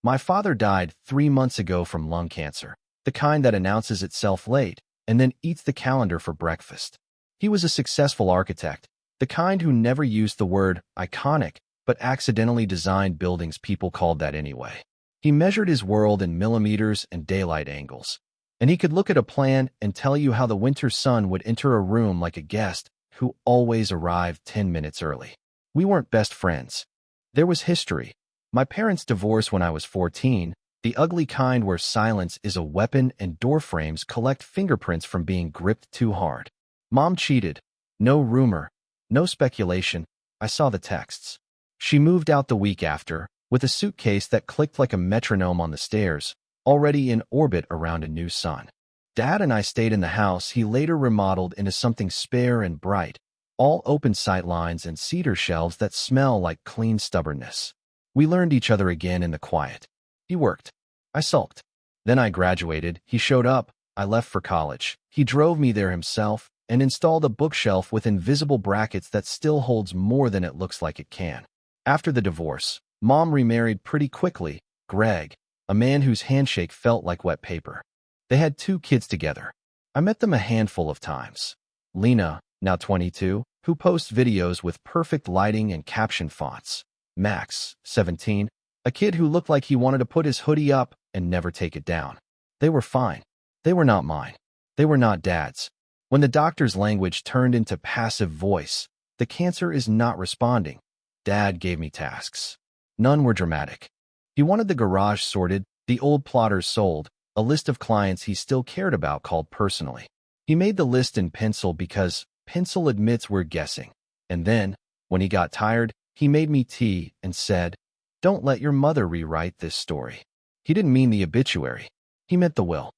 My father died 3 months ago from lung cancer, the kind that announces itself late and then eats the calendar for breakfast. He was a successful architect, the kind who never used the word iconic, but accidentally designed buildings people called that anyway. He measured his world in millimeters and daylight angles, and he could look at a plan and tell you how the winter sun would enter a room like a guest who always arrived 10 minutes early. We weren't best friends. There was history. My parents divorced when I was 14, the ugly kind where silence is a weapon and door frames collect fingerprints from being gripped too hard. Mom cheated. No rumor, no speculation. I saw the texts. She moved out the week after, with a suitcase that clicked like a metronome on the stairs, already in orbit around a new sun. Dad and I stayed in the house he later remodeled into something spare and bright, all open sight lines and cedar shelves that smell like clean stubbornness. We learned each other again in the quiet. He worked. I sulked. Then I graduated, he showed up, I left for college. He drove me there himself and installed a bookshelf with invisible brackets that still holds more than it looks like it can. After the divorce, Mom remarried pretty quickly, Greg, a man whose handshake felt like wet paper. They had 2 kids together. I met them a handful of times. Lena, now 22, who posts videos with perfect lighting and caption fonts. Max, 17, a kid who looked like he wanted to put his hoodie up and never take it down. They were fine. They were not mine. They were not Dad's. When the doctor's language turned into passive voice, the cancer is not responding. Dad gave me tasks. None were dramatic. He wanted the garage sorted, the old plotters sold, a list of clients he still cared about called personally. He made the list in pencil because pencil admits we're guessing. And then, when he got tired, he made me tea and said, "Don't let your mother rewrite this story." He didn't mean the obituary. He meant the will.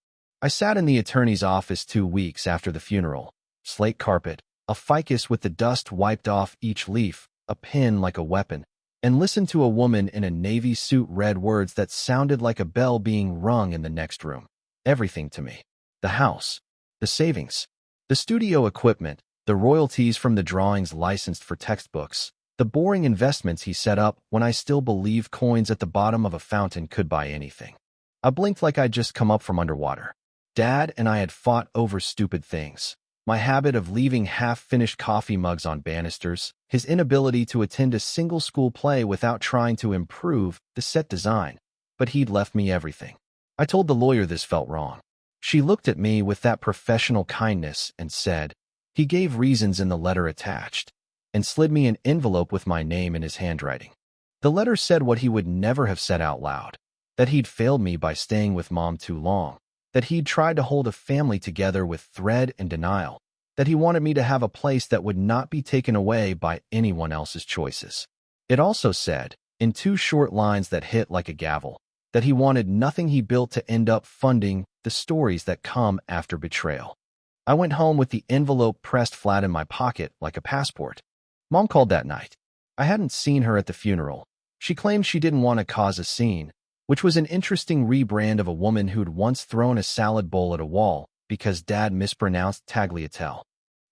I sat in the attorney's office 2 weeks after the funeral. Slate carpet, a ficus with the dust wiped off each leaf, a pen like a weapon, and listened to a woman in a navy suit read words that sounded like a bell being rung in the next room. Everything to me. The house, the savings, the studio equipment, the royalties from the drawings licensed for textbooks, the boring investments he set up when I still believed coins at the bottom of a fountain could buy anything. I blinked like I'd just come up from underwater. Dad and I had fought over stupid things. My habit of leaving half-finished coffee mugs on banisters, his inability to attend a single school play without trying to improve the set design. But he'd left me everything. I told the lawyer this felt wrong. She looked at me with that professional kindness and said, "He gave reasons in the letter attached," and slid me an envelope with my name in his handwriting. The letter said what he would never have said out loud, that he'd failed me by staying with Mom too long, that he'd tried to hold a family together with thread and denial, that he wanted me to have a place that would not be taken away by anyone else's choices. It also said, in 2 short lines that hit like a gavel, that he wanted nothing he built to end up funding the stories that come after betrayal. I went home with the envelope pressed flat in my pocket like a passport. Mom called that night. I hadn't seen her at the funeral. She claimed she didn't want to cause a scene, which was an interesting rebrand of a woman who'd once thrown a salad bowl at a wall because Dad mispronounced tagliatelle.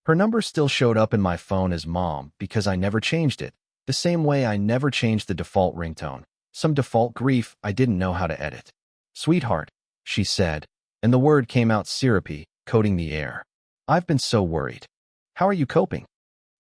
Her number still showed up in my phone as Mom because I never changed it, the same way I never changed the default ringtone, some default grief I didn't know how to edit. "Sweetheart," she said, and the word came out syrupy, coating the air. "I've been so worried. How are you coping?"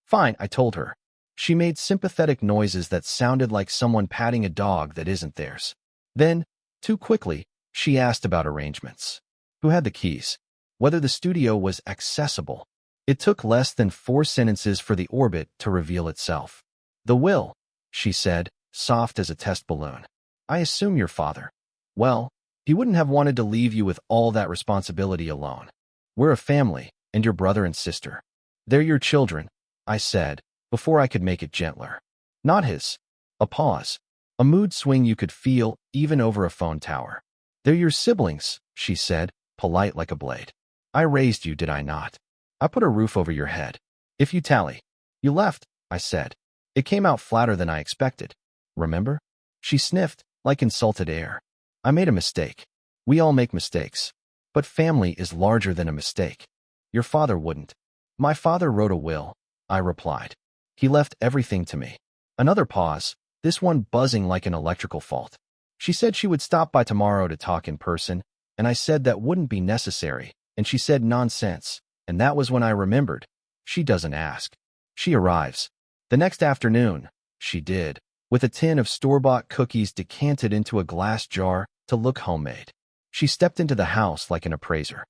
"Fine," I told her. She made sympathetic noises that sounded like someone patting a dog that isn't theirs. Then, too quickly, she asked about arrangements. Who had the keys? Whether the studio was accessible. It took less than 4 sentences for the orbit to reveal itself. "The will," she said, soft as a test balloon. "I assume your father. Well, he wouldn't have wanted to leave you with all that responsibility alone. We're a family, and your brother and sister. They're your children," I said, before I could make it gentler. Not his. A pause. A mood swing you could feel even over a phone tower. "They're your siblings," she said, polite like a blade. "I raised you, did I not? I put a roof over your head. If you tally." "You left," I said. It came out flatter than I expected. "Remember?" She sniffed, like insulted air. "I made a mistake. We all make mistakes. But family is larger than a mistake. Your father wouldn't." "My father wrote a will," I replied. "He left everything to me." Another pause, this one buzzing like an electrical fault. She said she would stop by tomorrow to talk in person, and I said that wouldn't be necessary, and she said nonsense, and that was when I remembered. She doesn't ask. She arrives. The next afternoon, she did, with a tin of store-bought cookies decanted into a glass jar to look homemade. She stepped into the house like an appraiser.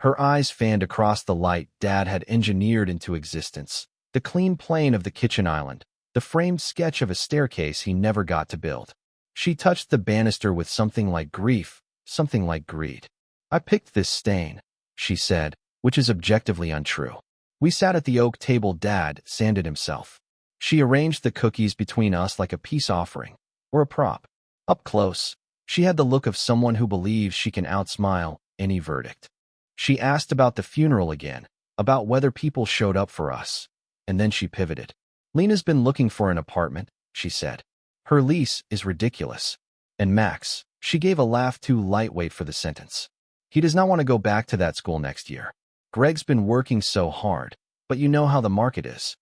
Her eyes fanned across the light Dad had engineered into existence, the clean plane of the kitchen island, the framed sketch of a staircase he never got to build. She touched the banister with something like grief, something like greed. "I picked this stain," she said, which is objectively untrue. We sat at the oak table Dad sanded himself. She arranged the cookies between us like a peace offering, or a prop. Up close, she had the look of someone who believes she can outsmile any verdict. She asked about the funeral again, about whether people showed up for us. And then she pivoted. "Lena's been looking for an apartment," she said. "Her lease is ridiculous. And Max," she gave a laugh too lightweight for the sentence, "he does not want to go back to that school next year. Greg's been working so hard, but you know how the market is."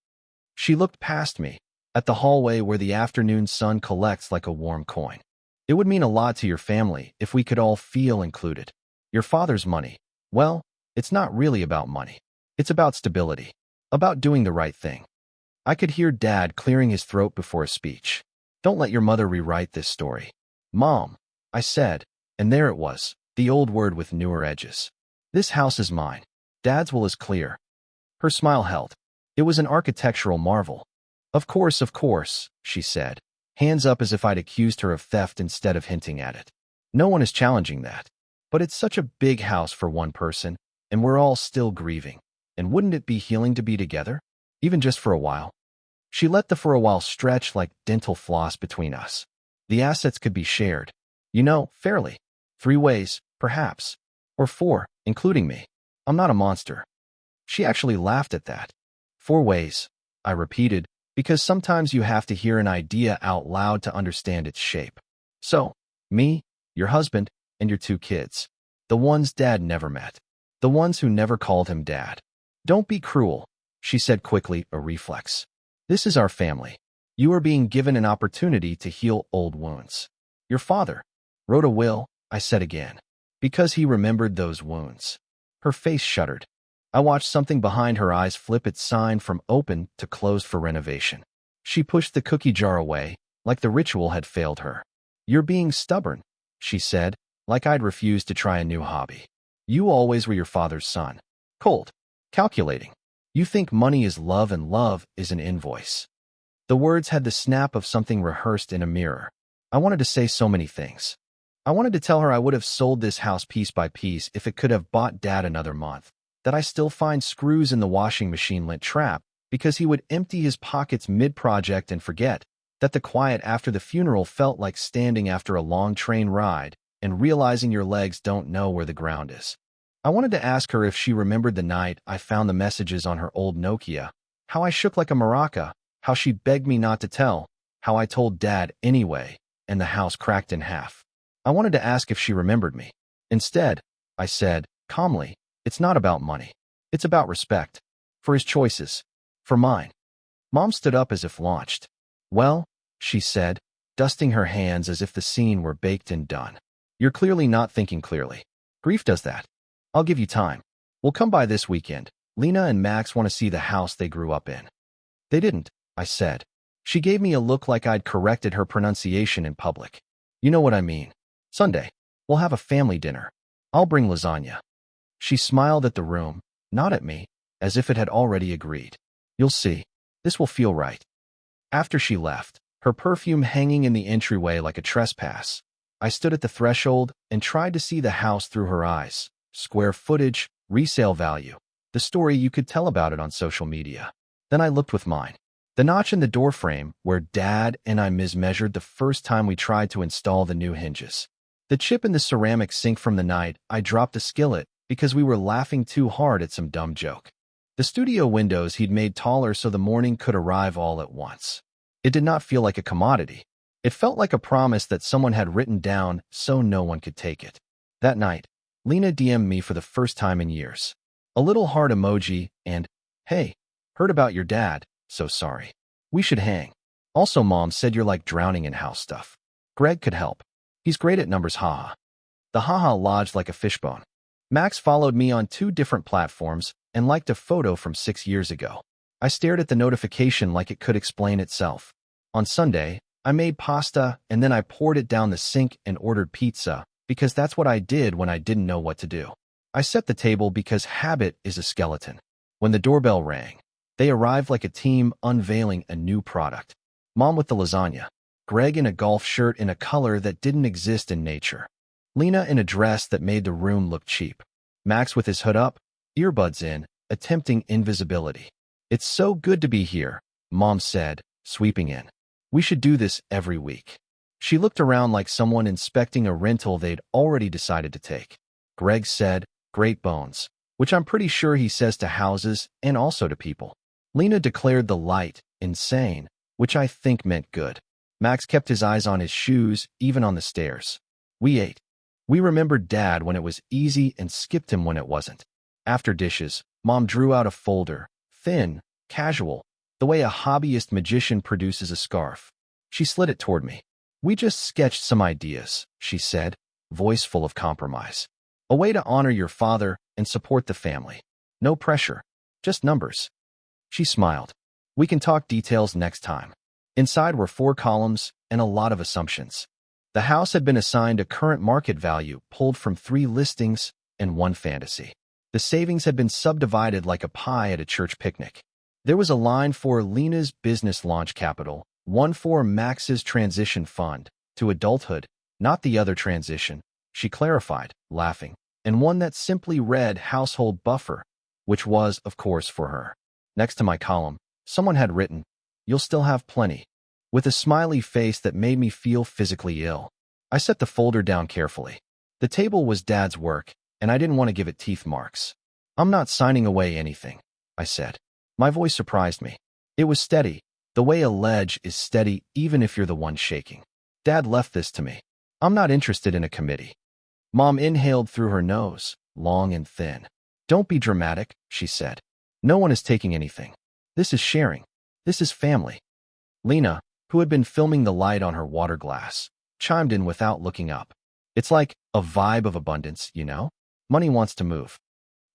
She looked past me, at the hallway where the afternoon sun collects like a warm coin. "It would mean a lot to your family if we could all feel included. Your father's money, well, it's not really about money. It's about stability, about doing the right thing." I could hear Dad clearing his throat before a speech. "Don't let your mother rewrite this story." "Mom," I said, and there it was, the old word with newer edges. "This house is mine. Dad's will is clear." Her smile held. It was an architectural marvel. Of course," she said, hands up as if I'd accused her of theft instead of hinting at it. "No one is challenging that. But it's such a big house for one person, and we're all still grieving. And wouldn't it be healing to be together? Even just for a while?" She let the "for a while" stretch like dental floss between us. "The assets could be shared. You know, fairly. 3 ways, perhaps. Or 4, including me. I'm not a monster." She actually laughed at that. "4 ways," I repeated, because sometimes you have to hear an idea out loud to understand its shape. "So, me, your husband, and your 2 kids. The ones Dad never met. The ones who never called him Dad." "Don't be cruel," she said quickly, a reflex. "This is our family. You are being given an opportunity to heal old wounds. Your father wrote a will," I said again, "because he remembered those wounds." Her face shuddered. I watched something behind her eyes flip its sign from open to closed for renovation. She pushed the cookie jar away, like the ritual had failed her. "You're being stubborn," she said, like I'd refused to try a new hobby. "You always were your father's son. Cold. Calculating. You think money is love and love is an invoice." The words had the snap of something rehearsed in a mirror. I wanted to say so many things. I wanted to tell her I would have sold this house piece by piece if it could have bought Dad another month, that I still find screws in the washing machine lint trap because he would empty his pockets mid-project and forget, that the quiet after the funeral felt like standing after a long train ride and realizing your legs don't know where the ground is. I wanted to ask her if she remembered the night I found the messages on her old Nokia, how I shook like a maraca, how she begged me not to tell, how I told Dad anyway, and the house cracked in half. I wanted to ask if she remembered me. Instead, I said, calmly, "It's not about money. It's about respect. For his choices. For mine." Mom stood up as if launched. "Well," she said, dusting her hands as if the scene were baked and done, "you're clearly not thinking clearly. Grief does that. I'll give you time. We'll come by this weekend. Lena and Max want to see the house they grew up in." "They didn't," I said. She gave me a look like I'd corrected her pronunciation in public. "You know what I mean. Sunday. We'll have a family dinner. I'll bring lasagna." She smiled at the room, not at me, as if it had already agreed. "You'll see. This will feel right." After she left, her perfume hanging in the entryway like a trespass, I stood at the threshold and tried to see the house through her eyes. Square footage, resale value, the story you could tell about it on social media. Then I looked with mine. The notch in the doorframe where Dad and I mismeasured the first time we tried to install the new hinges. The chip in the ceramic sink from the night I dropped a skillet because we were laughing too hard at some dumb joke. The studio windows he'd made taller so the morning could arrive all at once. It did not feel like a commodity. It felt like a promise that someone had written down so no one could take it. That night, Lena DM'd me for the first time in years. A little heart emoji and, "Hey, heard about your dad, so sorry. We should hang. Also, Mom said you're like drowning in house stuff. Greg could help." He's great at numbers, haha. The haha lodged like a fishbone. Max followed me on 2 different platforms and liked a photo from 6 years ago. I stared at the notification like it could explain itself. On Sunday, I made pasta and then I poured it down the sink and ordered pizza because that's what I did when I didn't know what to do. I set the table because habit is a skeleton. When the doorbell rang, they arrived like a team unveiling a new product. Mom with the lasagna, Greg in a golf shirt in a color that didn't exist in nature, Lena in a dress that made the room look cheap, Max with his hood up, earbuds in, attempting invisibility. "It's so good to be here," Mom said, sweeping in. "We should do this every week." She looked around like someone inspecting a rental they'd already decided to take. Greg said, "Great bones," which I'm pretty sure he says to houses and also to people. Lena declared the light insane, which I think meant good. Max kept his eyes on his shoes, even on the stairs. We ate. We remembered Dad when it was easy and skipped him when it wasn't. After dishes, Mom drew out a folder, thin, casual, the way a hobbyist magician produces a scarf. She slid it toward me. "We just sketched some ideas," she said, voice full of compromise. "A way to honor your father and support the family. No pressure, just numbers." She smiled. "We can talk details next time." Inside were 4 columns and a lot of assumptions. The house had been assigned a current market value pulled from 3 listings and 1 fantasy. The savings had been subdivided like a pie at a church picnic. There was a line for Lena's business launch capital, one for Max's transition fund to adulthood, not the other transition, she clarified, laughing, and one that simply read household buffer, which was, of course, for her. Next to my column, someone had written, "You'll still have plenty," with a smiley face that made me feel physically ill. I set the folder down carefully. The table was Dad's work, and I didn't want to give it teeth marks. "I'm not signing away anything," I said. My voice surprised me. It was steady, the way a ledge is steady even if you're the one shaking. "Dad left this to me. I'm not interested in a committee." Mom inhaled through her nose, long and thin. "Don't be dramatic," she said. "No one is taking anything. This is sharing. This is family." Lena, who had been filming the light on her water glass, chimed in without looking up. "It's like a vibe of abundance, you know? Money wants to move.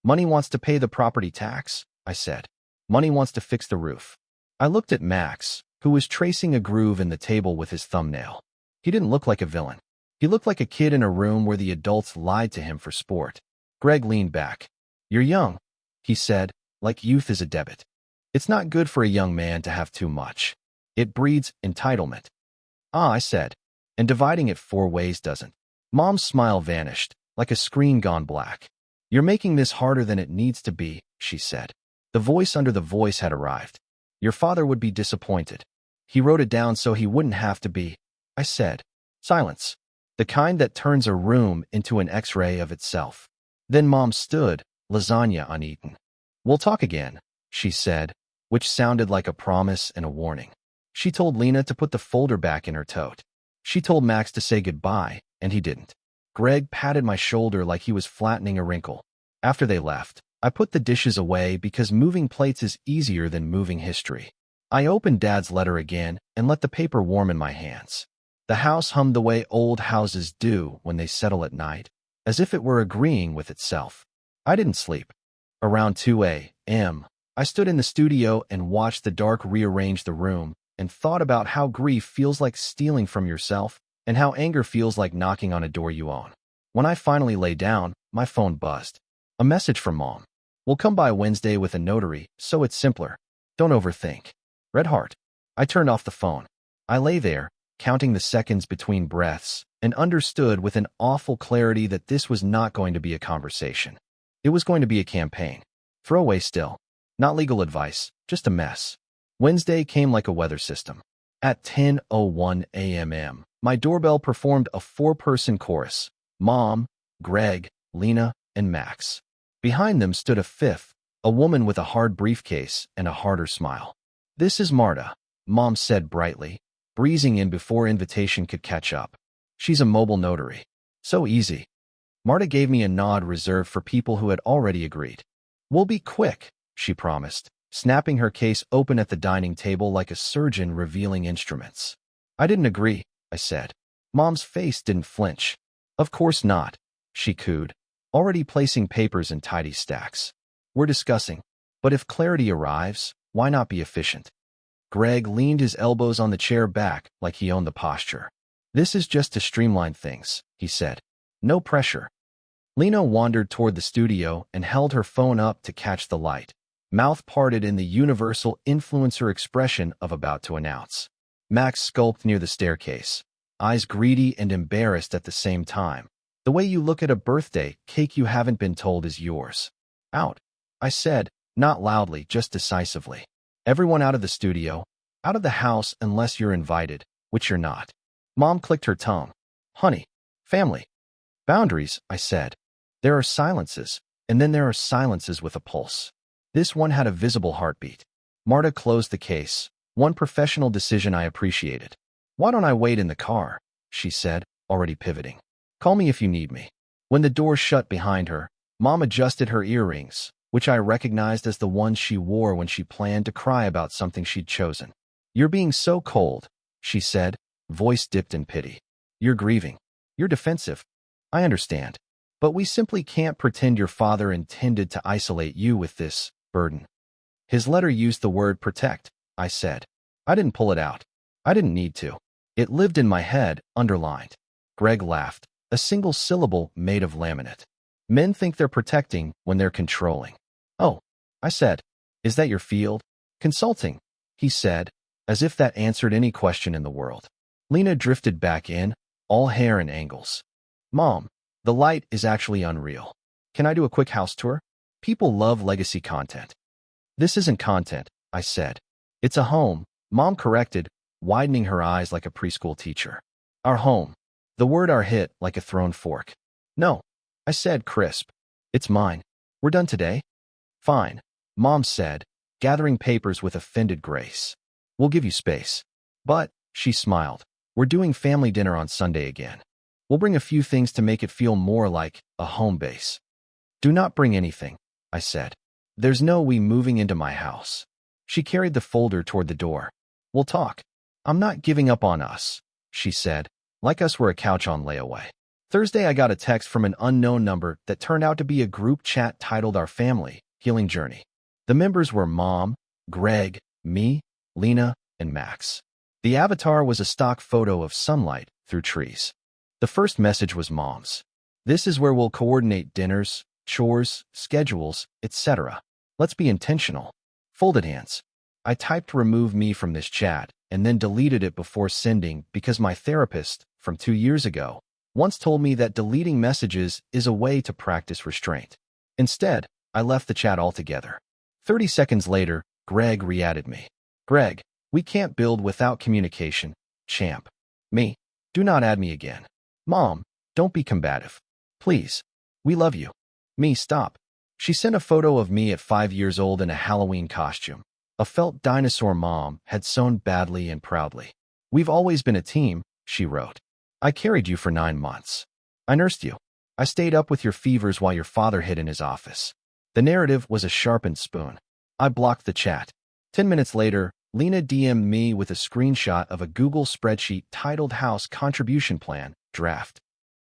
Money wants to pay the property tax," I said. "Money wants to fix the roof." I looked at Max, who was tracing a groove in the table with his thumbnail. He didn't look like a villain. He looked like a kid in a room where the adults lied to him for sport. Greg leaned back. "You're young," he said, "like youth is a debit. It's not good for a young man to have too much. It breeds entitlement." "Ah," I said, "and dividing it 4 ways doesn't." Mom's smile vanished, like a screen gone black. "You're making this harder than it needs to be," she said. The voice under the voice had arrived. "Your father would be disappointed. He wrote it down so he wouldn't have to be," I said. Silence. The kind that turns a room into an X-ray of itself. Then Mom stood, lasagna uneaten. "We'll talk again," she said, which sounded like a promise and a warning. She told Lena to put the folder back in her tote. She told Max to say goodbye, and he didn't. Greg patted my shoulder like he was flattening a wrinkle. After they left, I put the dishes away because moving plates is easier than moving history. I opened Dad's letter again and let the paper warm in my hands. The house hummed the way old houses do when they settle at night, as if it were agreeing with itself. I didn't sleep. Around 2 a.m., I stood in the studio and watched the dark rearrange the room and thought about how grief feels like stealing from yourself and how anger feels like knocking on a door you own. When I finally lay down, my phone buzzed. A message from Mom. "We'll come by Wednesday with a notary, so it's simpler. Don't overthink. Red heart." I turned off the phone. I lay there, counting the seconds between breaths, and understood with an awful clarity that this was not going to be a conversation. It was going to be a campaign. Throwaway still. Not legal advice, just a mess. Wednesday came like a weather system. At 10:01 a.m., my doorbell performed a 4-person chorus. Mom, Greg, Lena, and Max. Behind them stood a 5th, a woman with a hard briefcase and a harder smile. "This is Marta," Mom said brightly, breezing in before invitation could catch up. "She's a mobile notary. So easy." Marta gave me a nod reserved for people who had already agreed. "We'll be quick," she promised, snapping her case open at the dining table like a surgeon revealing instruments. "I didn't agree," I said. Mom's face didn't flinch. Of course not, she cooed, already placing papers in tidy stacks. We're discussing. But if clarity arrives, why not be efficient? Greg leaned his elbows on the chair back like he owned the posture. This is just to streamline things, he said. No pressure. Lena wandered toward the studio and held her phone up to catch the light, mouth parted in the universal influencer expression of about to announce. Max skulked near the staircase, eyes greedy and embarrassed at the same time. The way you look at a birthday cake you haven't been told is yours. Out, I said, not loudly, just decisively. Everyone out of the studio, out of the house unless you're invited, which you're not. Mom clicked her tongue. Honey, family. Boundaries, I said. There are silences, and then there are silences with a pulse. This one had a visible heartbeat. Marta closed the case, one professional decision I appreciated. Why don't I wait in the car? She said, already pivoting. Call me if you need me. When the door shut behind her, Mom adjusted her earrings, which I recognized as the ones she wore when she planned to cry about something she'd chosen. You're being so cold, she said, voice dipped in pity. You're grieving. You're defensive. I understand. But we simply can't pretend your father intended to isolate you with this burden. His letter used the word protect, I said. I didn't pull it out. I didn't need to. It lived in my head, underlined. Greg laughed, a single syllable made of laminate. Men think they're protecting when they're controlling. Oh, I said. Is that your field? Consulting, he said, as if that answered any question in the world. Lena drifted back in, all hair and angles. Mom, the light is actually unreal. Can I do a quick house tour? People love legacy content. This isn't content, I said. It's a home, Mom corrected, widening her eyes like a preschool teacher. Our home. The word "our" hit like a thrown fork. No, I said, crisp. It's mine. We're done today? Fine, Mom said, gathering papers with offended grace. We'll give you space. But, she smiled, we're doing family dinner on Sunday again. We'll bring a few things to make it feel more like a home base. Do not bring anything, I said. There's no we moving into my house. She carried the folder toward the door. We'll talk. I'm not giving up on us, she said, like us were a couch on layaway. Thursday I got a text from an unknown number that turned out to be a group chat titled Our Family Healing Journey. The members were Mom, Greg, me, Lena, and Max. The avatar was a stock photo of sunlight through trees. The first message was Mom's. This is where we'll coordinate dinners, chores, schedules, etc. Let's be intentional. Folded hands. I typed remove me from this chat and then deleted it before sending because my therapist, from 2 years ago, once told me that deleting messages is a way to practice restraint. Instead, I left the chat altogether. 30 seconds later, Greg re-added me. Greg, we can't build without communication, champ. Me, do not add me again. Mom, don't be combative. Please. We love you. Me, stop. She sent a photo of me at 5 years old in a Halloween costume. A felt dinosaur Mom had sewn badly and proudly. We've always been a team, she wrote. I carried you for 9 months. I nursed you. I stayed up with your fevers while your father hid in his office. The narrative was a sharpened spoon. I blocked the chat. 10 minutes later, Lena DM'd me with a screenshot of a Google spreadsheet titled House Contribution Plan, Draft.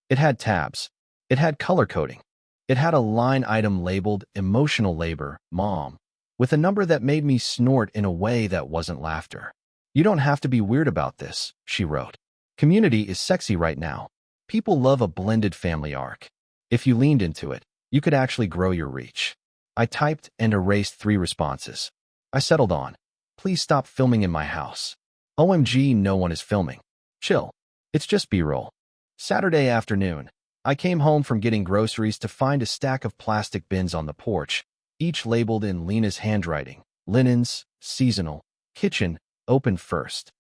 It had tabs. It had color coding. It had a line item labeled Emotional Labor, Mom, with a number that made me snort in a way that wasn't laughter. You don't have to be weird about this, she wrote. Community is sexy right now. People love a blended family arc. If you leaned into it, you could actually grow your reach. I typed and erased 3 responses. I settled on, please stop filming in my house. OMG, no one is filming. Chill. It's just B-roll. Saturday afternoon, I came home from getting groceries to find a stack of plastic bins on the porch, each labeled in Lena's handwriting. Linens, seasonal, kitchen, open first.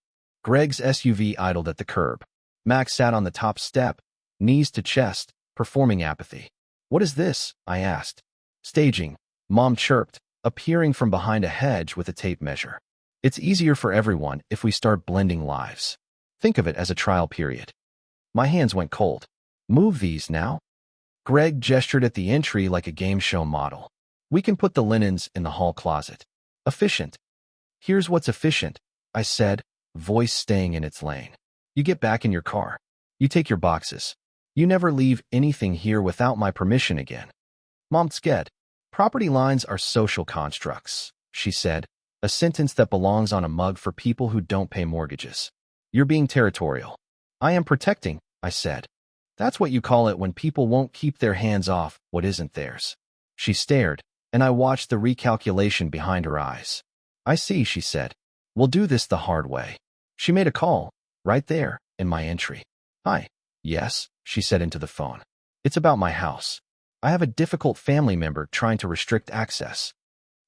Greg's SUV idled at the curb. Max sat on the top step, knees to chest, performing apathy. What is this? I asked. Staging, Mom chirped, appearing from behind a hedge with a tape measure. It's easier for everyone if we start blending lives. Think of it as a trial period. My hands went cold. Move these now? Greg gestured at the entry like a game show model. We can put the linens in the hall closet. Efficient. Here's what's efficient, I said, voice staying in its lane. You get back in your car. You take your boxes. You never leave anything here without my permission again. Mom scared. Property lines are social constructs, she said, a sentence that belongs on a mug for people who don't pay mortgages. You're being territorial. I am protecting, I said. That's what you call it when people won't keep their hands off what isn't theirs. She stared, and I watched the recalculation behind her eyes. I see, she said. We'll do this the hard way. She made a call, right there, in my entry. Hi. Yes, she said into the phone. It's about my house. I have a difficult family member trying to restrict access.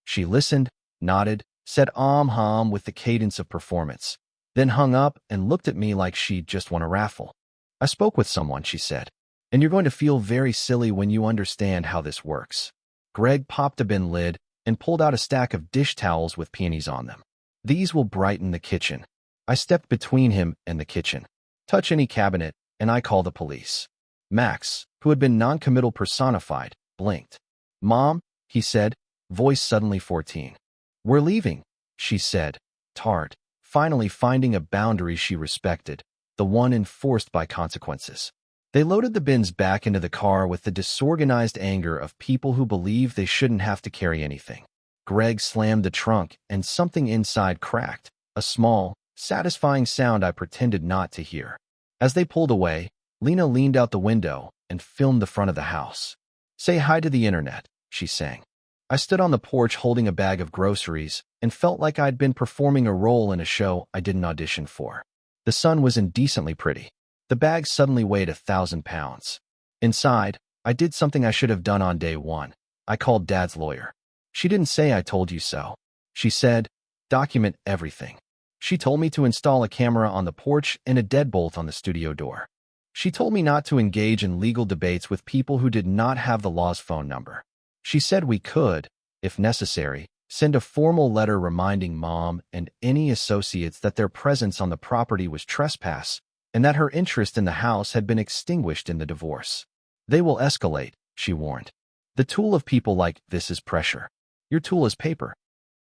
She listened, nodded, said hum with the cadence of performance, then hung up and looked at me like she'd just won a raffle. I spoke with someone, she said, and you're going to feel very silly when you understand how this works. Greg popped a bin lid and pulled out a stack of dish towels with peonies on them. These will brighten the kitchen. I stepped between him and the kitchen. Touch any cabinet, and I call the police. Max, who had been noncommittal personified, blinked. Mom, he said, voice suddenly 14. We're leaving, she said, tart, finally finding a boundary she respected, the one enforced by consequences. They loaded the bins back into the car with the disorganized anger of people who believe they shouldn't have to carry anything. Greg slammed the trunk, and something inside cracked, a small, satisfying sound I pretended not to hear. As they pulled away, Lena leaned out the window and filmed the front of the house. Say hi to the internet, she sang. I stood on the porch holding a bag of groceries and felt like I'd been performing a role in a show I didn't audition for. The sun was indecently pretty. The bag suddenly weighed 1,000 pounds. Inside, I did something I should have done on day one. I called Dad's lawyer. She didn't say I told you so. She said, document everything. She told me to install a camera on the porch and a deadbolt on the studio door. She told me not to engage in legal debates with people who did not have the law's phone number. She said we could, if necessary, send a formal letter reminding Mom and any associates that their presence on the property was trespass and that her interest in the house had been extinguished in the divorce. They will escalate, she warned. The tool of people like this is pressure. Your tool is paper.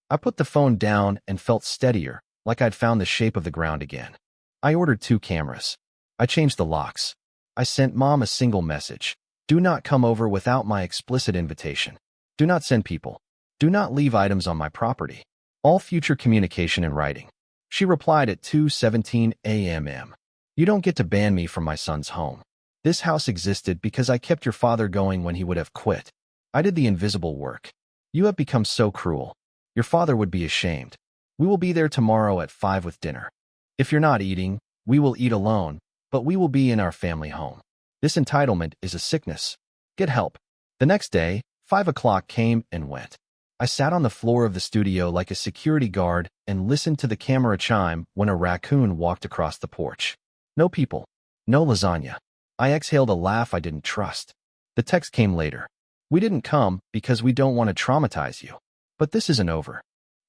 I put the phone down and felt steadier, like I'd found the shape of the ground again. I ordered 2 cameras. I changed the locks. I sent Mom a single message. Do not come over without my explicit invitation. Do not send people. Do not leave items on my property. All future communication in writing. She replied at 2:17 a.m. You don't get to ban me from my son's home. This house existed because I kept your father going when he would have quit. I did the invisible work. You have become so cruel. Your father would be ashamed. We will be there tomorrow at 5 with dinner. If you're not eating, we will eat alone, but we will be in our family home. This entitlement is a sickness. Get help. The next day, 5 o'clock came and went. I sat on the floor of the studio like a security guard and listened to the camera chime when a raccoon walked across the porch. No people. No lasagna. I exhaled a laugh I didn't trust. The text came later. We didn't come because we don't want to traumatize you. But this isn't over.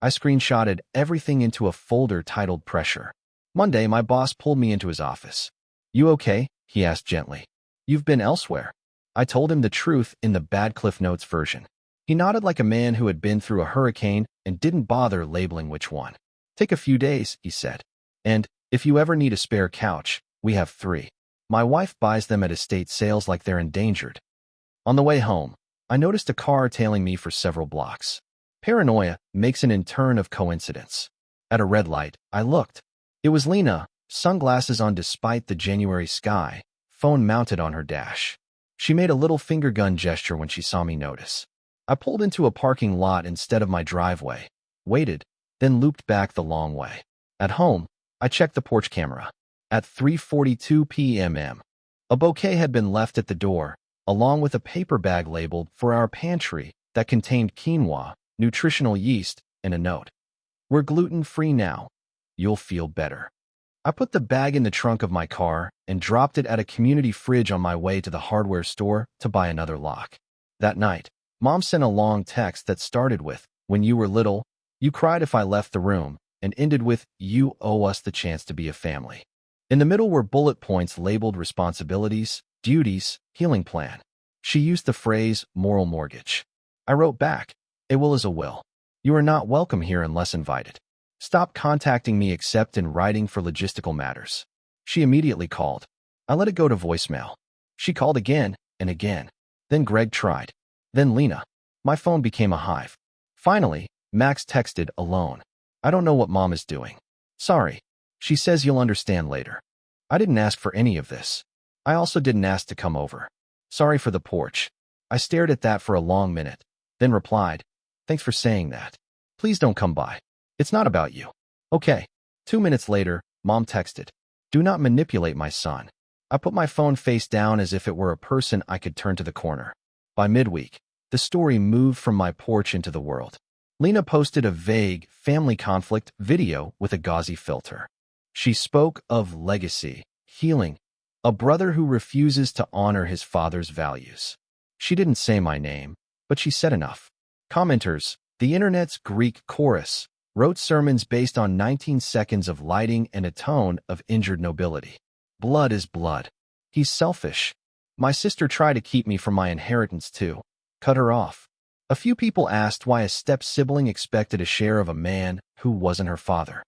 I screenshotted everything into a folder titled Pressure. Monday, my boss pulled me into his office. You okay? He asked gently. You've been elsewhere. I told him the truth in the bad Cliff Notes version. He nodded like a man who had been through a hurricane and didn't bother labeling which one. Take a few days, he said. And, if you ever need a spare couch, we have 3. My wife buys them at estate sales like they're endangered. On the way home, I noticed a car tailing me for several blocks. Paranoia makes an intern of coincidence. At a red light, I looked. It was Lena, sunglasses on despite the January sky, phone mounted on her dash. She made a little finger gun gesture when she saw me notice. I pulled into a parking lot instead of my driveway, waited, then looped back the long way. At home, I checked the porch camera. At 3:42 p.m., a bouquet had been left at the door, along with a paper bag labeled for our pantry that contained quinoa, nutritional yeast, and a note. We're gluten-free now. You'll feel better. I put the bag in the trunk of my car and dropped it at a community fridge on my way to the hardware store to buy another lock. That night, Mom sent a long text that started with, when you were little, you cried if I left the room, and ended with, you owe us the chance to be a family. In the middle were bullet points labeled responsibilities, duties, healing plan. She used the phrase, moral mortgage. I wrote back, a will is a will. You are not welcome here unless invited. Stop contacting me except in writing for logistical matters. She immediately called. I let it go to voicemail. She called again and again. Then Greg tried. Then Lena. My phone became a hive. Finally, Max texted alone. I don't know what Mom is doing. Sorry. She says you'll understand later. I didn't ask for any of this. I also didn't ask to come over. Sorry for the porch. I stared at that for a long minute, then replied, thanks for saying that. Please don't come by. It's not about you. Okay. 2 minutes later, Mom texted, do not manipulate my son. I put my phone face down as if it were a person I could turn to the corner. By midweek, the story moved from my porch into the world. Lena posted a vague family conflict video with a gauzy filter. She spoke of legacy, healing, a brother who refuses to honor his father's values. She didn't say my name, but she said enough. Commenters, the internet's Greek chorus, wrote sermons based on 19 seconds of lighting and a tone of injured nobility. Blood is blood. He's selfish. My sister tried to keep me from my inheritance too. Cut her off. A few people asked why a step-sibling expected a share of a man who wasn't her father.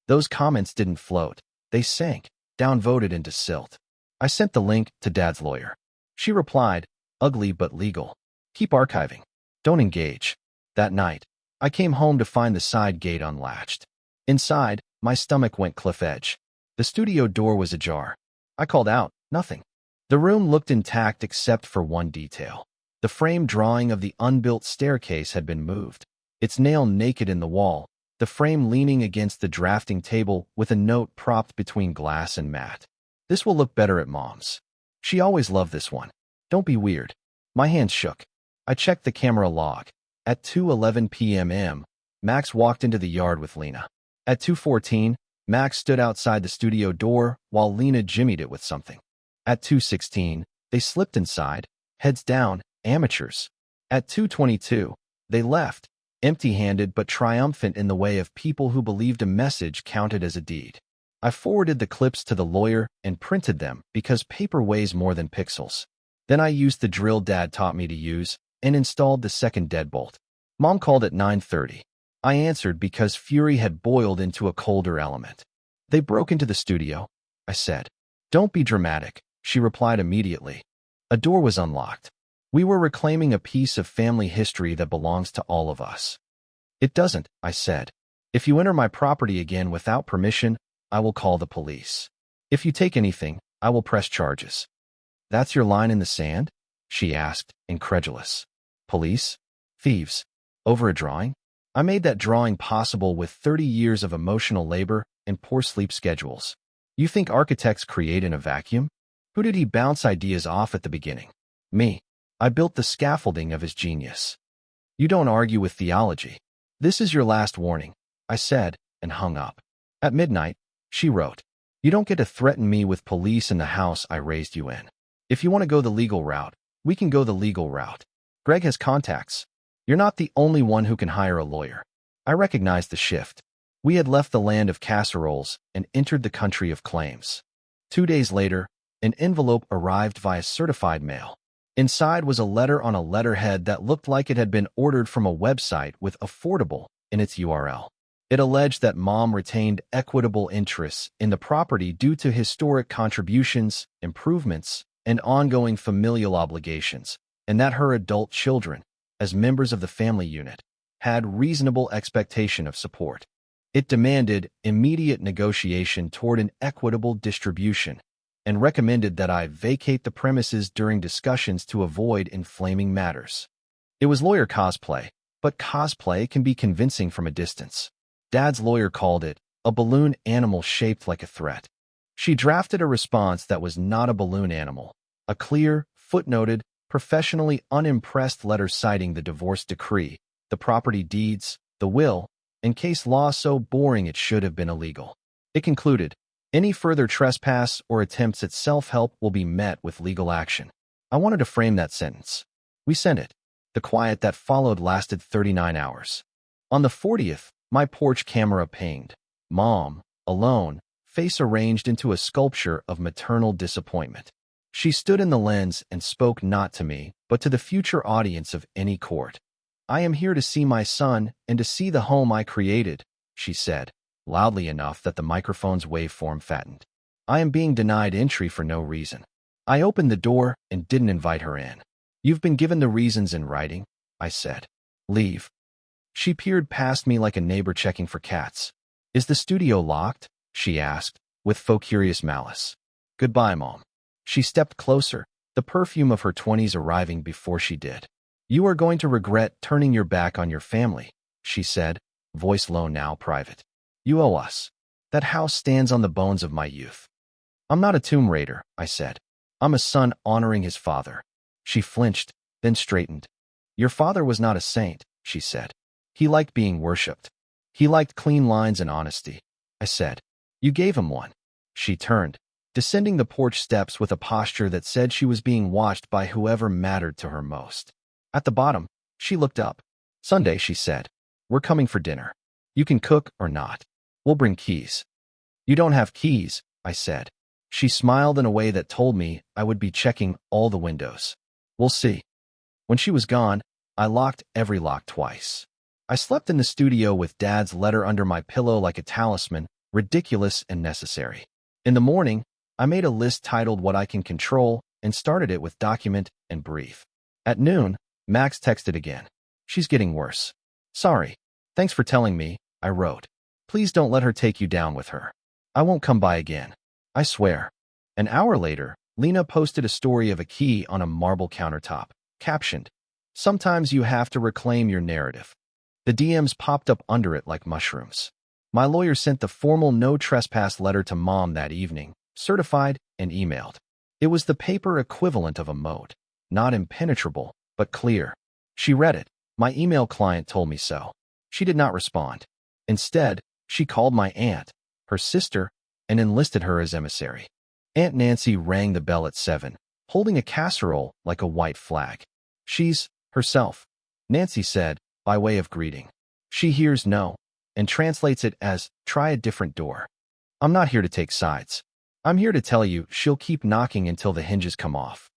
Those comments didn't float. They sank, downvoted into silt. I sent the link to Dad's lawyer. She replied, ugly but legal. Keep archiving. Don't engage. That night, I came home to find the side gate unlatched. Inside, my stomach went cliff edge. The studio door was ajar. I called out, nothing. The room looked intact except for one detail. The frame drawing of the unbuilt staircase had been moved. Its nail naked in the wall, the frame leaning against the drafting table with a note propped between glass and mat. This will look better at Mom's. She always loved this one. Don't be weird. My hands shook. I checked the camera log. At 2:11 p.m., Max walked into the yard with Lena. At 2:14, Max stood outside the studio door while Lena jimmied it with something. At 2:16, they slipped inside, heads down, amateurs. At 2:22, they left, empty-handed but triumphant in the way of people who believed a message counted as a deed. I forwarded the clips to the lawyer and printed them because paper weighs more than pixels. Then I used the drill Dad taught me to use and installed the second deadbolt. Mom called at 9:30. I answered because fury had boiled into a colder element. They broke into the studio, I said. Don't be dramatic, she replied immediately. A door was unlocked. We were reclaiming a piece of family history that belongs to all of us. It doesn't, I said. If you enter my property again without permission, I will call the police. If you take anything, I will press charges. That's your line in the sand? She asked, incredulous. Police? Thieves? Over a drawing? I made that drawing possible with 30 years of emotional labor and poor sleep schedules. You think architects create in a vacuum? Who did he bounce ideas off at the beginning? Me. I built the scaffolding of his genius. You don't argue with theology. This is your last warning, I said, and hung up. At midnight, she wrote, you don't get to threaten me with police in the house I raised you in. If you want to go the legal route, we can go the legal route. Greg has contacts. You're not the only one who can hire a lawyer. I recognized the shift. We had left the land of casseroles and entered the country of claims. 2 days later, an envelope arrived via certified mail. Inside was a letter on a letterhead that looked like it had been ordered from a website with affordable in its URL. It alleged that Mom retained equitable interests in the property due to historic contributions, improvements, and ongoing familial obligations, and that her adult children, as members of the family unit, had reasonable expectation of support. It demanded immediate negotiation toward an equitable distribution and recommended that I vacate the premises during discussions to avoid inflaming matters. It was lawyer cosplay, but cosplay can be convincing from a distance. Dad's lawyer called it a balloon animal shaped like a threat. She drafted a response that was not a balloon animal, a clear, footnoted, professionally unimpressed letter citing the divorce decree, the property deeds, the will, in case law so boring it should have been illegal. It concluded, any further trespass or attempts at self-help will be met with legal action. I wanted to frame that sentence. We sent it. The quiet that followed lasted 39 hours. On the 40th, my porch camera pinged. Mom, alone, face arranged into a sculpture of maternal disappointment. She stood in the lens and spoke not to me, but to the future audience of any court. I am here to see my son and to see the home I created, she said, loudly enough that the microphone's waveform fattened. I am being denied entry for no reason. I opened the door and didn't invite her in. You've been given the reasons in writing, I said. Leave. She peered past me like a neighbor checking for cats. Is the studio locked? She asked, with faux-curious malice. Goodbye, Mom. She stepped closer, the perfume of her 20s arriving before she did. You are going to regret turning your back on your family, she said, voice low now private. You owe us. That house stands on the bones of my youth. I'm not a tomb raider, I said. I'm a son honoring his father. She flinched, then straightened. Your father was not a saint, she said. He liked being worshipped. He liked clean lines and honesty. I said. You gave him one. She turned, descending the porch steps with a posture that said she was being watched by whoever mattered to her most. At the bottom, she looked up. Sunday, she said. We're coming for dinner. You can cook or not. We'll bring keys. You don't have keys, I said. She smiled in a way that told me I would be checking all the windows. We'll see. When she was gone, I locked every lock twice. I slept in the studio with Dad's letter under my pillow like a talisman, ridiculous and necessary. In the morning, I made a list titled What I Can Control and started it with document and brief. At noon, Max texted again. She's getting worse. Sorry. Thanks for telling me, I wrote. Please don't let her take you down with her. I won't come by again. I swear. An hour later, Lena posted a story of a key on a marble countertop, captioned, Sometimes you have to reclaim your narrative. The DMs popped up under it like mushrooms. My lawyer sent the formal no trespass letter to Mom that evening, certified and emailed. It was the paper equivalent of a moat. Not impenetrable, but clear. She read it. My email client told me so. She did not respond. Instead, she called my aunt, her sister, and enlisted her as emissary. Aunt Nancy rang the bell at 7, holding a casserole like a white flag. She's herself, Nancy said, by way of greeting. She hears no, and translates it as, try a different door. I'm not here to take sides. I'm here to tell you she'll keep knocking until the hinges come off.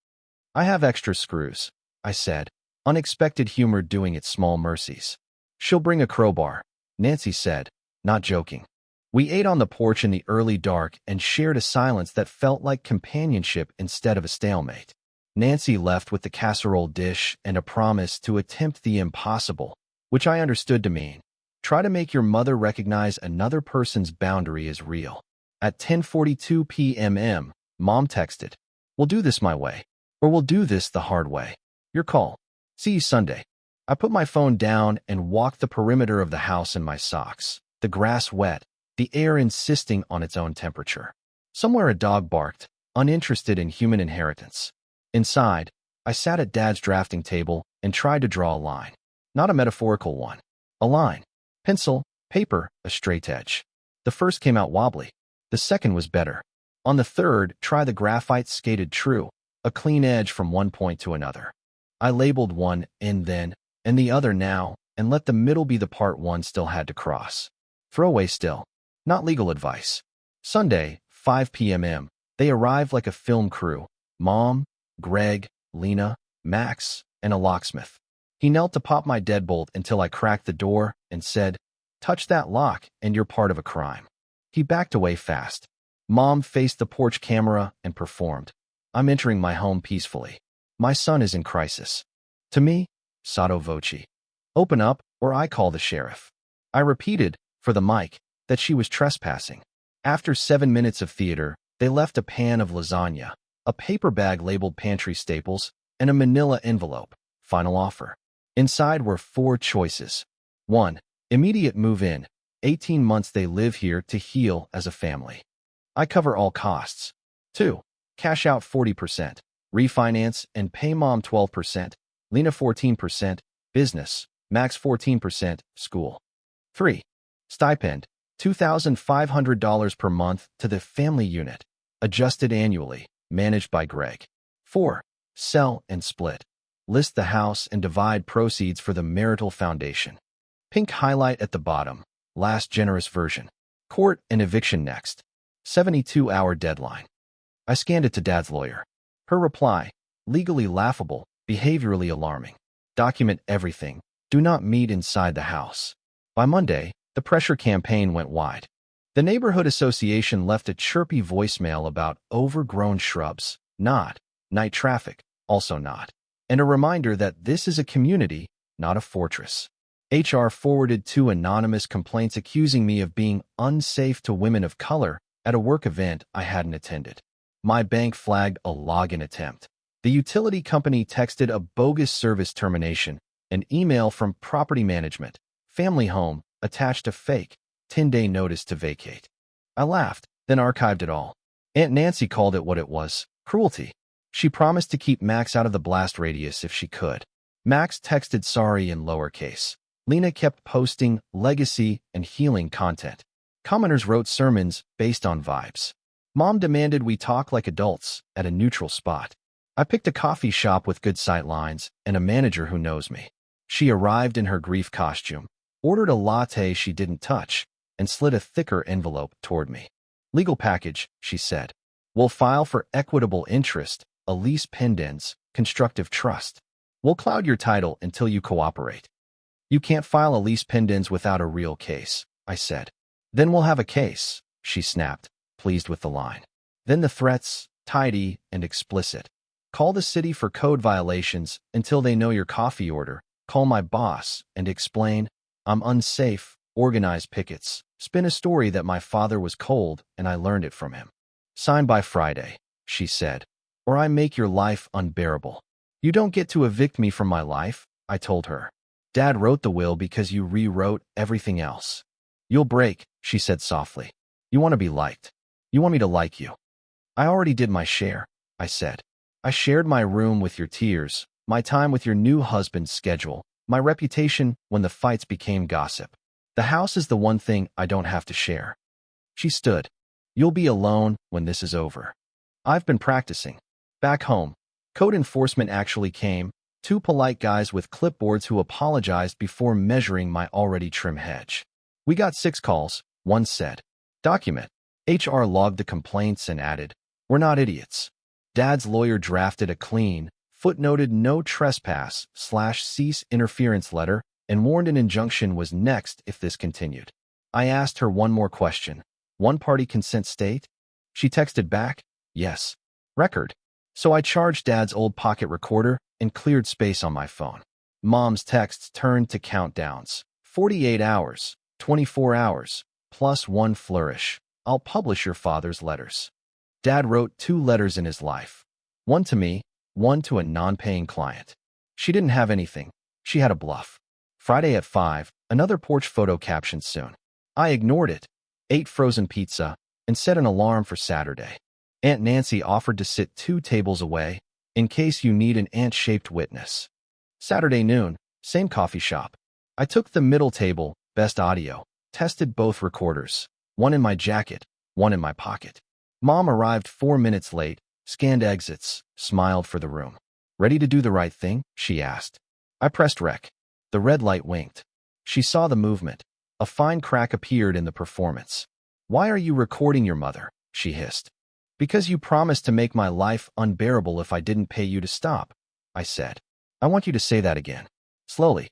I have extra screws, I said, unexpected humor doing its small mercies. She'll bring a crowbar, Nancy said, not joking. We ate on the porch in the early dark and shared a silence that felt like companionship instead of a stalemate. Nancy left with the casserole dish and a promise to attempt the impossible, which I understood to mean, try to make your mother recognize another person's boundary is real. At 10:42 p.m., Mom texted, We'll do this my way, or we'll do this the hard way. Your call. See you Sunday. I put my phone down and walked the perimeter of the house in my socks, the grass wet, the air insisting on its own temperature. Somewhere a dog barked, uninterested in human inheritance. Inside, I sat at Dad's drafting table and tried to draw a line. Not a metaphorical one. A line. Pencil, paper, a straight edge. The first came out wobbly. The second was better. On the third, try the graphite skated true, a clean edge from one point to another. I labeled one end then, and the other now, and let the middle be the part one still had to cross. Throwaway still. Not legal advice. Sunday, 5 p.m. They arrived like a film crew. Mom, Greg, Lena, Max, and a locksmith. He knelt to pop my deadbolt until I cracked the door and said, Touch that lock and you're part of a crime. He backed away fast. Mom faced the porch camera and performed. I'm entering my home peacefully. My son is in crisis. To me, sotto voce. Open up or I call the sheriff. I repeated, for the mic, that she was trespassing. After 7 minutes of theater, they left a pan of lasagna, a paper bag labeled pantry staples, and a manila envelope, final offer. Inside were 4 choices. 1. Immediate move-in. 18 months they live here to heal as a family. I cover all costs. 2. Cash out 40%. Refinance and pay Mom 12%. Lena 14%. Business. Max 14%. School. 3. Stipend. $2,500 per month to the family unit. Adjusted annually. Managed by Greg. 4. Sell and split. List the house and divide proceeds for the marital foundation. Pink highlight at the bottom. Last generous version. Court and eviction next. 72-hour deadline. I scanned it to Dad's lawyer. Her reply, legally laughable, behaviorally alarming. Document everything. Do not meet inside the house. By Monday, the pressure campaign went wide. The neighborhood association left a chirpy voicemail about overgrown shrubs, not night traffic, also not, and a reminder that this is a community, not a fortress. HR forwarded 2 anonymous complaints accusing me of being unsafe to women of color at a work event I hadn't attended. My bank flagged a login attempt. The utility company texted a bogus service termination. An email from property management, family home, attached a fake 10-day notice to vacate. I laughed, then archived it all. Aunt Nancy called it what it was, cruelty. She promised to keep Max out of the blast radius if she could. Max texted sorry in lowercase. Lena kept posting legacy and healing content. Commenters wrote sermons based on vibes. Mom demanded we talk like adults at a neutral spot. I picked a coffee shop with good sight lines and a manager who knows me. She arrived in her grief costume, ordered a latte she didn't touch, and slid a thicker envelope toward me. Legal package, she said. We'll file for equitable interest, a lease pendens, constructive trust. We'll cloud your title until you cooperate. You can't file a lease pendens without a real case, I said. Then we'll have a case, she snapped, pleased with the line. Then the threats, tidy and explicit. Call the city for code violations until they know your coffee order. Call my boss and explain, I'm unsafe, organize pickets, spin a story that my father was cold and I learned it from him. Sign by Friday, she said, or I make your life unbearable. You don't get to evict me from my life, I told her. Dad wrote the will because you rewrote everything else. You'll break, she said softly. You want to be liked. You want me to like you. I already did my share, I said. I shared my room with your tears, my time with your new husband's schedule, my reputation when the fights became gossip. The house is the one thing I don't have to share. She stood. You'll be alone when this is over. I've been practicing. Back home, code enforcement actually came, 2 polite guys with clipboards who apologized before measuring my already trim hedge. We got 6 calls, one said. Document. HR logged the complaints and added, we're not idiots. Dad's lawyer drafted a clean, footnoted no trespass/cease interference letter and warned an injunction was next if this continued. I asked her one more question. One-party consent state? She texted back, yes. Record. So I charged Dad's old pocket recorder and cleared space on my phone. Mom's texts turned to countdowns. 48 hours, 24 hours, plus 1 flourish. I'll publish your father's letters. Dad wrote 2 letters in his life. One to me, one to a non-paying client. She didn't have anything. She had a bluff. Friday at 5, another porch photo caption soon. I ignored it, ate frozen pizza, and set an alarm for Saturday. Aunt Nancy offered to sit 2 tables away, in case you need an ant-shaped witness. Saturday noon, same coffee shop. I took the middle table, best audio, tested both recorders. One in my jacket, one in my pocket. Mom arrived 4 minutes late, scanned exits, smiled for the room. Ready to do the right thing? She asked. I pressed rec. The red light winked. She saw the movement. A fine crack appeared in the performance. Why are you recording your mother? She hissed. Because you promised to make my life unbearable if I didn't pay you to stop, I said. I want you to say that again. Slowly.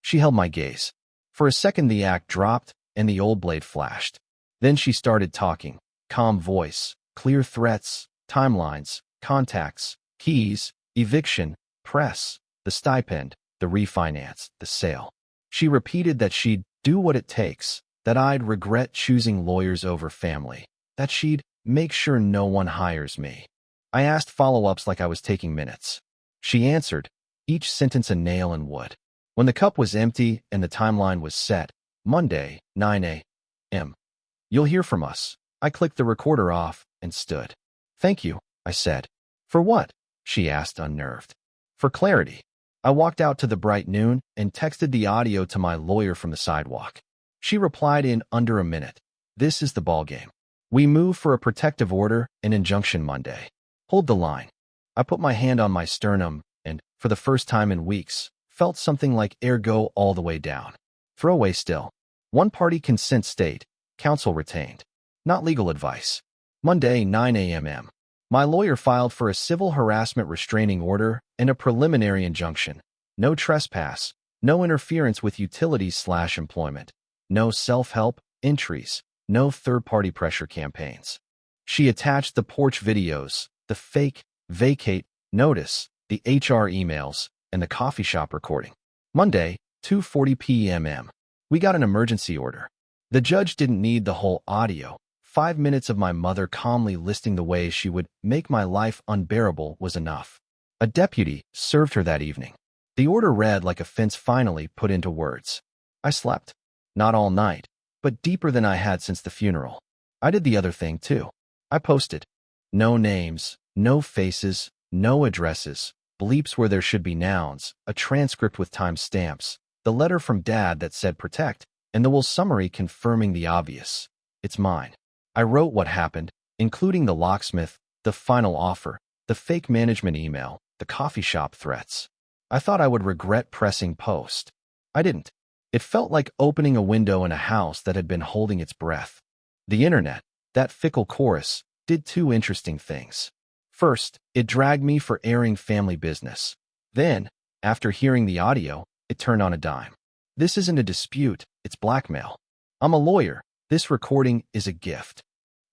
She held my gaze. For a second the act dropped and the old blade flashed. Then she started talking. Calm voice, clear threats, timelines, contacts, keys, eviction, press, the stipend, the refinance, the sale. She repeated that she'd do what it takes, that I'd regret choosing lawyers over family, that she'd make sure no one hires me. I asked follow-ups like I was taking minutes. She answered, each sentence a nail in wood. When the cup was empty and the timeline was set, Monday, 9 a.m. You'll hear from us. I clicked the recorder off and stood. Thank you, I said. For what? She asked, unnerved. For clarity. I walked out to the bright noon and texted the audio to my lawyer from the sidewalk. She replied in under a minute. This is the ballgame. We move for a protective order and injunction Monday. Hold the line. I put my hand on my sternum and, for the first time in weeks, felt something like air go all the way down. Throwaway still. One-party consent state. Counsel retained. Not legal advice. Monday, 9 a.m. My lawyer filed for a civil harassment restraining order and a preliminary injunction. No trespass. No interference with utilities/employment. No self-help entries. no third-party pressure campaigns. She attached the porch videos, the fake vacate notice, the HR emails, and the coffee shop recording. Monday, 2:40 p.m. We got an emergency order. The judge didn't need the whole audio. 5 minutes of my mother calmly listing the ways she would make my life unbearable was enough. A deputy served her that evening. The order read like a fence finally put into words. I slept. Not all night, but deeper than I had since the funeral. I did the other thing, too. I posted. No names, no faces, no addresses, bleeps where there should be nouns, a transcript with timestamps, the letter from Dad that said protect, and the will summary confirming the obvious. It's mine. I wrote what happened, including the locksmith, the final offer, the fake management email, the coffee shop threats. I thought I would regret pressing post. I didn't. It felt like opening a window in a house that had been holding its breath. The internet, that fickle chorus, did two interesting things. First, it dragged me for airing family business. Then, after hearing the audio, it turned on a dime. This isn't a dispute, it's blackmail. I'm a lawyer. This recording is a gift.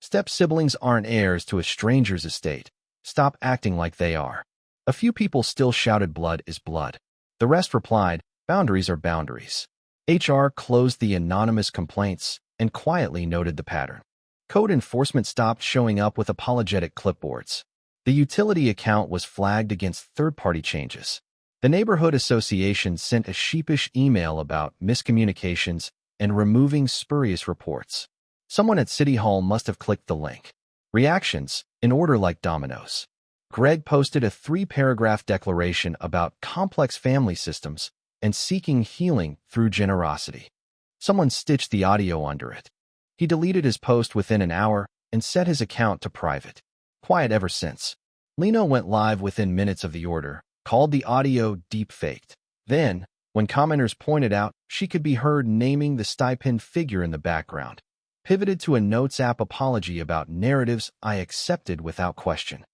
Step-siblings aren't heirs to a stranger's estate. Stop acting like they are. A few people still shouted blood is blood. The rest replied, boundaries are boundaries. HR closed the anonymous complaints and quietly noted the pattern. Code enforcement stopped showing up with apologetic clipboards. The utility account was flagged against third-party changes. The neighborhood association sent a sheepish email about miscommunications and removing spurious reports. Someone at City Hall must have clicked the link. Reactions, in order like dominoes. Greg posted a 3-paragraph declaration about complex family systems and seeking healing through generosity. Someone stitched the audio under it. He deleted his post within an hour and set his account to private. Quiet ever since. Lino went live within minutes of the order, called the audio deep-faked. Then, when commenters pointed out she could be heard naming the stipend figure in the background, pivoted to a Notes app apology about narratives I accepted without question.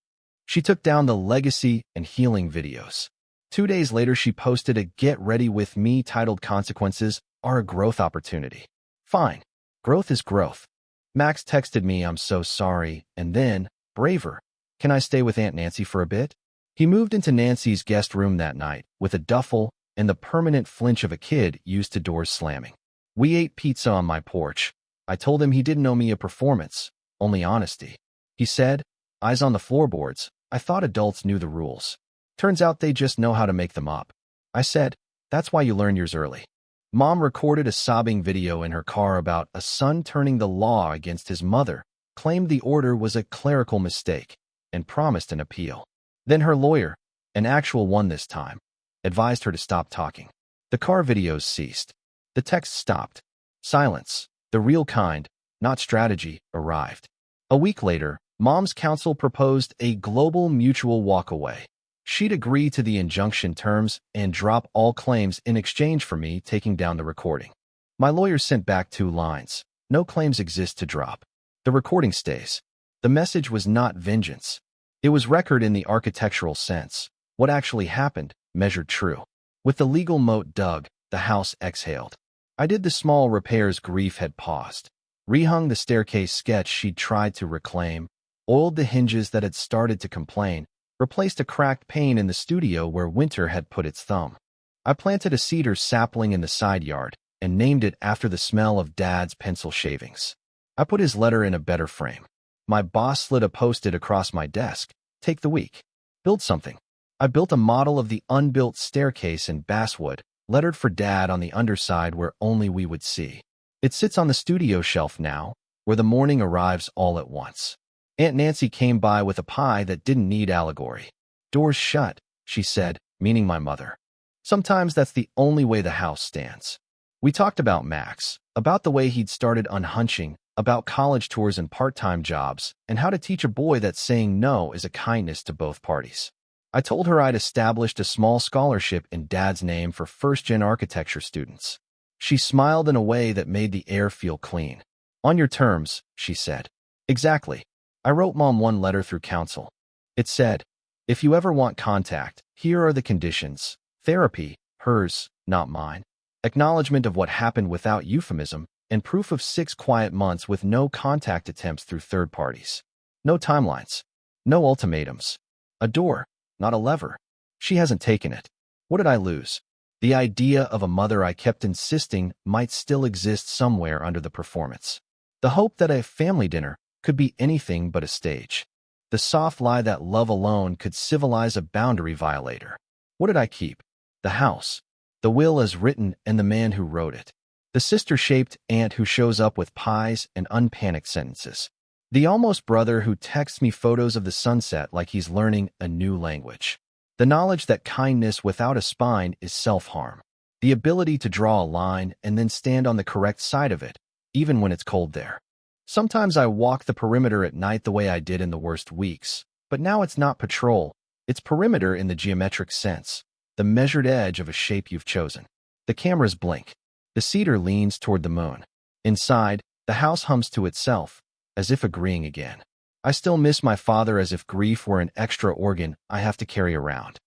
She took down the legacy and healing videos. 2 days later, she posted a Get Ready With Me titled Consequences Are a Growth Opportunity. Fine. Growth is growth. Max texted me, I'm so sorry, and then, braver, can I stay with Aunt Nancy for a bit? He moved into Nancy's guest room that night with a duffel and the permanent flinch of a kid used to doors slamming. We ate pizza on my porch. I told him he didn't owe me a performance, only honesty. He said, eyes on the floorboards, I thought adults knew the rules. Turns out they just know how to make them up. I said, that's why you learn yours early. Mom recorded a sobbing video in her car about a son turning the law against his mother, claimed the order was a clerical mistake, and promised an appeal. Then her lawyer, an actual one this time, advised her to stop talking. The car videos ceased. The text stopped. Silence, the real kind, not strategy, arrived. A week later, Mom's counsel proposed a global mutual walkaway. She'd agree to the injunction terms and drop all claims in exchange for me taking down the recording. My lawyer sent back 2 lines. No claims exist to drop. The recording stays. The message was not vengeance. It was record in the architectural sense. What actually happened, measured true. With the legal moat dug, the house exhaled. I did the small repairs grief had paused. Rehung the staircase sketch she'd tried to reclaim, oiled the hinges that had started to complain, replaced a cracked pane in the studio where winter had put its thumb. I planted a cedar sapling in the side yard and named it after the smell of Dad's pencil shavings. I put his letter in a better frame. My boss slid a post-it across my desk. Take the week. Build something. I built a model of the unbuilt staircase in basswood, lettered for Dad on the underside where only we would see. It sits on the studio shelf now, where the morning arrives all at once. Aunt Nancy came by with a pie that didn't need allegory. Doors shut, she said, meaning my mother. Sometimes that's the only way the house stands. We talked about Max, about the way he'd started unhunching, about college tours and part-time jobs, and how to teach a boy that saying no is a kindness to both parties. I told her I'd established a small scholarship in Dad's name for first-gen architecture students. She smiled in a way that made the air feel clean. On your terms, she said. Exactly. I wrote Mom 1 letter through counsel. It said, if you ever want contact, here are the conditions. Therapy, hers, not mine. Acknowledgement of what happened without euphemism, and proof of 6 quiet months with no contact attempts through third parties. No timelines. No ultimatums. A door, not a lever. She hasn't taken it. What did I lose? The idea of a mother I kept insisting might still exist somewhere under the performance. The hope that a family dinner could be anything but a stage. The soft lie that love alone could civilize a boundary violator. What did I keep? The house. The will as written and the man who wrote it. The sister-shaped aunt who shows up with pies and unpanicked sentences. The almost brother who texts me photos of the sunset like he's learning a new language. The knowledge that kindness without a spine is self-harm. The ability to draw a line and then stand on the correct side of it, even when it's cold there. Sometimes I walk the perimeter at night the way I did in the worst weeks, but now it's not patrol, it's perimeter in the geometric sense, the measured edge of a shape you've chosen. The cameras blink. The cedar leans toward the moon. Inside, the house hums to itself, as if agreeing again. I still miss my father as if grief were an extra organ I have to carry around.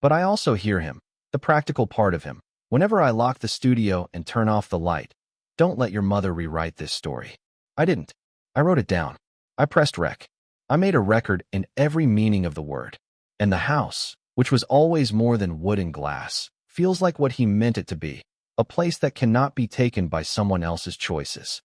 But I also hear him, the practical part of him, whenever I lock the studio and turn off the light. Don't let your mother rewrite this story. I didn't. I wrote it down. I pressed rec. I made a record in every meaning of the word. And the house, which was always more than wood and glass, feels like what he meant it to be, a place that cannot be taken by someone else's choices.